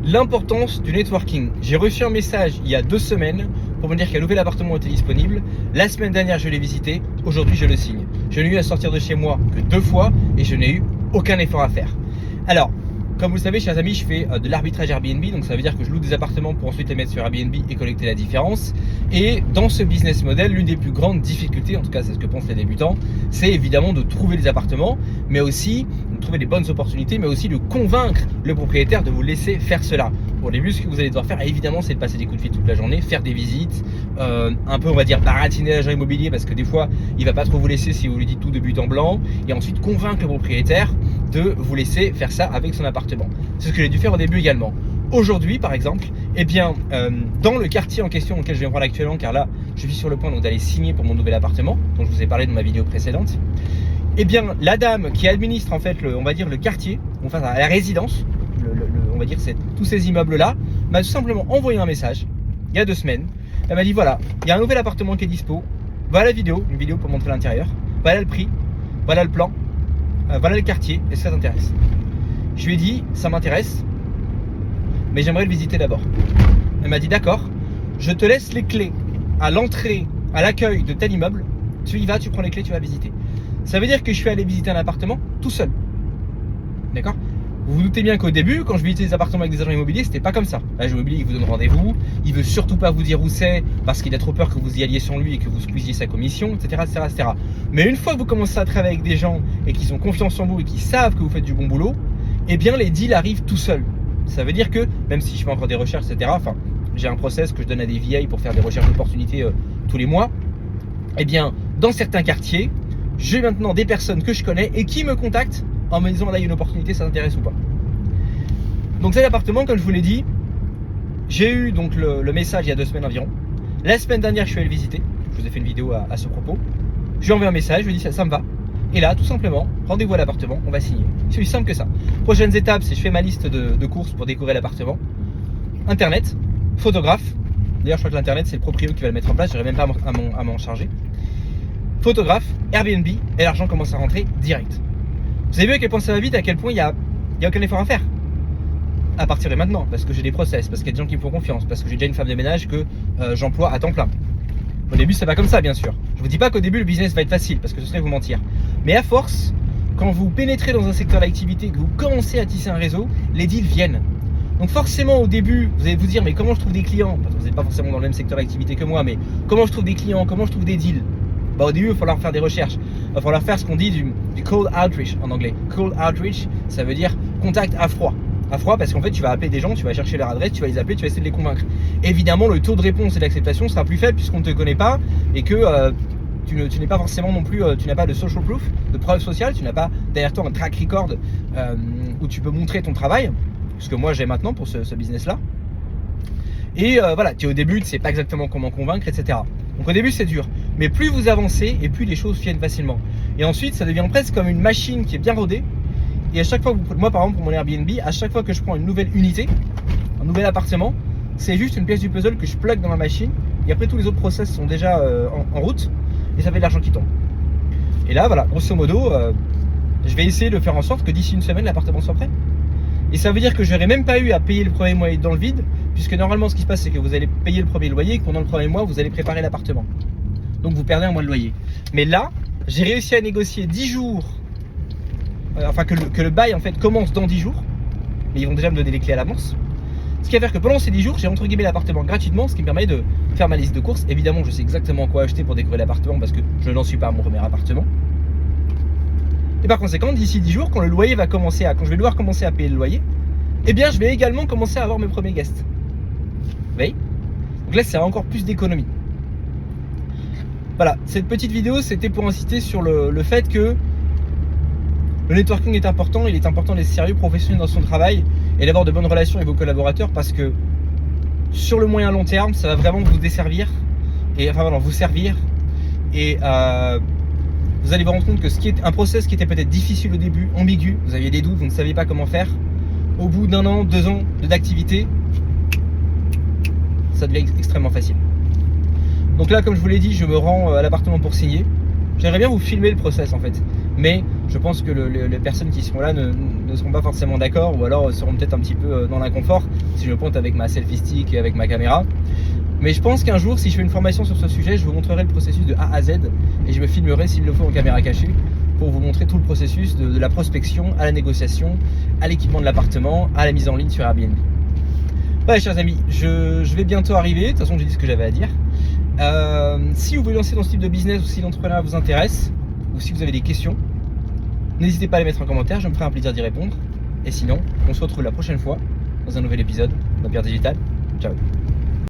L'importance du networking. J'ai reçu un message il y a 2 semaines pour me dire qu'un nouvel appartement était disponible. La semaine dernière, je l'ai visité. Aujourd'hui, je le signe. Je n'ai eu à sortir de chez moi que 2 fois et je n'ai eu aucun effort à faire. Alors, comme vous le savez, chers amis, je fais de l'arbitrage Airbnb, donc ça veut dire que je loue des appartements pour ensuite les mettre sur Airbnb et collecter la différence. Et dans ce business model, l'une des plus grandes difficultés, en tout cas c'est ce que pensent les débutants, c'est évidemment de trouver des appartements, mais aussi de trouver des bonnes opportunités, mais aussi de convaincre le propriétaire de vous laisser faire cela. Au début, ce que vous allez devoir faire, évidemment, c'est de passer des coups de fil toute la journée, faire des visites, un peu, on va dire, baratiner l'agent immobilier parce que des fois, il va pas trop vous laisser si vous lui dites tout de but en blanc, et ensuite convaincre le propriétaire de vous laisser faire ça avec son appartement. C'est ce que j'ai dû faire au début également. Aujourd'hui, par exemple, eh bien, dans le quartier en question auquel je vais me rendre actuellement, car là, je suis sur le point d'aller signer pour mon nouvel appartement, dont je vous ai parlé dans ma vidéo précédente. Eh bien, la dame qui administre en fait, on va dire le quartier, enfin la résidence, on va dire tous ces immeubles-là, m'a tout simplement envoyé un message il y a 2 semaines. Elle m'a dit voilà, il y a un nouvel appartement qui est dispo. Voilà la vidéo, une vidéo pour montrer l'intérieur. Voilà le prix, voilà le plan, voilà le quartier. Est-ce que ça t'intéresse? Je lui ai dit ça m'intéresse, mais j'aimerais le visiter d'abord. Elle m'a dit d'accord, je te laisse les clés à l'entrée, à l'accueil de tel immeuble. Tu y vas, tu prends les clés, tu vas visiter. Ça veut dire que je suis allé visiter un appartement tout seul. D'accord? Vous vous doutez bien qu'au début, quand je visitais des appartements avec des agents immobiliers, c'était pas comme ça. L'agent immobilier, il vous donne rendez-vous, il veut surtout pas vous dire où c'est parce qu'il a trop peur que vous y alliez sans lui et que vous squeeziez sa commission, etc., etc., etc. Mais une fois que vous commencez à travailler avec des gens et qu'ils ont confiance en vous et qu'ils savent que vous faites du bon boulot, eh bien les deals arrivent tout seuls. Ça veut dire que, même si je fais encore des recherches, etc., enfin, j'ai un process que je donne à des VA pour faire des recherches d'opportunités tous les mois, eh bien, dans certains quartiers, j'ai maintenant des personnes que je connais et qui me contactent en me disant là il y a une opportunité, ça t'intéresse ou pas. Donc cet appartement, comme je vous l'ai dit, j'ai eu donc le message il y a 2 semaines environ. La semaine dernière, je suis allé le visiter. Je vous ai fait une vidéo à ce propos. Je lui ai envoyé un message, je lui ai dit ça me va. Et là, tout simplement, rendez-vous à l'appartement, on va signer. C'est aussi simple que ça. Prochaines étapes, c'est je fais ma liste de courses pour décorer l'appartement. Internet, photographe. D'ailleurs, je crois que l'internet, c'est le proprio qui va le mettre en place. Je n'aurai même pas à m'en charger. Photographe, Airbnb, et l'argent commence à rentrer direct. Vous avez vu à quel point ça va vite, à quel point il y a aucun effort à faire. À partir de maintenant, parce que j'ai des process, parce qu'il y a des gens qui me font confiance, parce que j'ai déjà une femme de ménage que j'emploie à temps plein. Au début, ça va comme ça, bien sûr. Je vous dis pas qu'au début, le business va être facile, parce que ce serait vous mentir. Mais à force, quand vous pénétrez dans un secteur d'activité, que vous commencez à tisser un réseau, les deals viennent. Donc forcément, au début, vous allez vous dire, mais comment je trouve des clients? Parce que vous n'êtes pas forcément dans le même secteur d'activité que moi, mais comment je trouve des clients? Comment je trouve des deals? Bah, au début, il va falloir faire des recherches. Il va falloir faire ce qu'on dit du cold outreach en anglais. Cold outreach, ça veut dire contact à froid. À froid parce qu'en fait, tu vas appeler des gens, tu vas chercher leur adresse, tu vas les appeler, tu vas essayer de les convaincre. Évidemment, le taux de réponse et d'acceptation sera plus faible puisqu'on ne te connaît pas et que tu n'es pas forcément non plus, tu n'as pas de social proof, de preuve sociale, tu n'as pas derrière toi un track record où tu peux montrer ton travail, ce que moi j'ai maintenant pour ce business-là. Et voilà, tu es au début, tu ne sais pas exactement comment convaincre, etc. Donc au début c'est dur, mais plus vous avancez et plus les choses viennent facilement. Et ensuite ça devient presque comme une machine qui est bien rodée. Et à chaque fois, moi par exemple pour mon Airbnb, à chaque fois que je prends une nouvelle unité, un nouvel appartement, c'est juste une pièce du puzzle que je plug dans ma machine. Et après tous les autres process sont déjà en route et ça fait de l'argent qui tombe. Et là voilà, grosso modo, je vais essayer de faire en sorte que d'ici une semaine l'appartement soit prêt. Et ça veut dire que je n'aurais même pas eu à payer le premier mois dans le vide, puisque normalement ce qui se passe c'est que vous allez payer le premier loyer et que pendant le premier mois vous allez préparer l'appartement. Donc vous perdez un mois de loyer. Mais là, j'ai réussi à négocier 10 jours, enfin que le bail en fait commence dans 10 jours, mais ils vont déjà me donner les clés à l'avance. Ce qui va faire que pendant ces 10 jours, j'ai entre guillemets l'appartement gratuitement, ce qui me permet de faire ma liste de courses. Évidemment, je sais exactement quoi acheter pour décorer l'appartement parce que je n'en suis pas à mon premier appartement. Et par conséquent, d'ici 10 jours, quand le loyer va commencer quand je vais devoir commencer à payer le loyer, eh bien je vais également commencer à avoir mes premiers guests. Vous voyez? Donc là, c'est encore plus d'économie. Voilà, cette petite vidéo, c'était pour insister sur le fait que le networking est important. Il est important d'être sérieux, professionnel dans son travail et d'avoir de bonnes relations avec vos collaborateurs parce que sur le moyen long terme, ça va vraiment vous desservir et enfin voilà, vous servir et vous allez vous rendre compte que ce qui est un process qui était peut-être difficile au début, ambigu, vous aviez des doutes, vous ne saviez pas comment faire, au bout d'1 an, 2 ans d'activité, ça devient extrêmement facile. Donc là, comme je vous l'ai dit, je me rends à l'appartement pour signer. J'aimerais bien vous filmer le process en fait. mais je pense que les personnes qui seront là ne seront pas forcément d'accord, ou alors seront peut-être un petit peu dans l'inconfort si je pointe avec ma selfie stick et avec ma caméra. Mais je pense qu'un jour, si je fais une formation sur ce sujet, je vous montrerai le processus de A à Z et je me filmerai s'il le faut en caméra cachée pour vous montrer tout le processus de la prospection à la négociation, à l'équipement de l'appartement, à la mise en ligne sur Airbnb. Ouais, chers amis, je vais bientôt arriver. De toute façon, j'ai dit ce que j'avais à dire. Si vous voulez lancer dans ce type de business ou si l'entrepreneuriat vous intéresse, ou si vous avez des questions, n'hésitez pas à les mettre en commentaire, je me ferai un plaisir d'y répondre. Et sinon, on se retrouve la prochaine fois dans un nouvel épisode d'Empire Digital. Ciao.